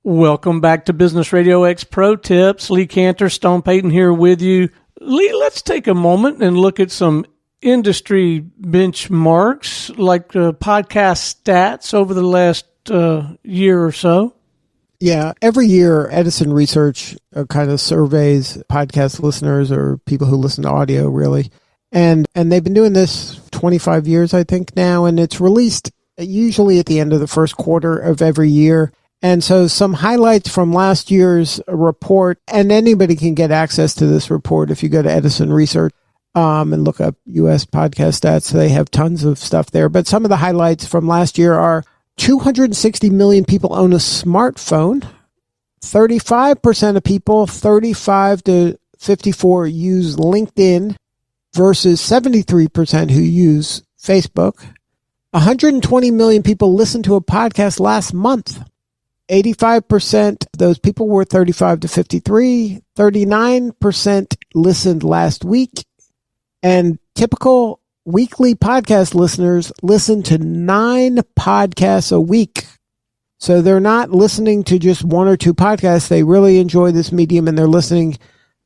Welcome back to Business Radio X Pro Tips. Lee Cantor, Stone Payton here with you. Lee, let's take a moment and look at some industry benchmarks like podcast stats over the last year or so. Yeah, every year Edison Research kind of surveys podcast listeners or people who listen to audio, really. And they've been doing this 25 years, I think, now, and it's released usually at the end of the first quarter of every year. And so some highlights from last year's report, and anybody can get access to this report if you go to Edison Research and look up U.S. podcast stats. They have tons of stuff there. But some of the highlights from last year are 260 million people own a smartphone. 35% of people, 35 to 54, use LinkedIn versus 73% who use Facebook. 120 million people listened to a podcast last month. 85% of those people were 35 to 53. 39% listened last week. And typical weekly podcast listeners listen to 9 podcasts a week. So they're not listening to just 1 or 2 podcasts. They really enjoy this medium and they're listening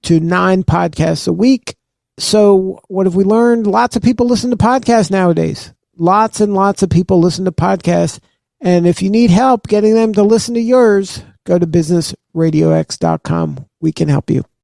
to 9 podcasts a week. So what have we learned? Lots of people listen to podcasts nowadays. Lots and lots of people listen to podcasts. And if you need help getting them to listen to yours, go to businessradiox.com. We can help you.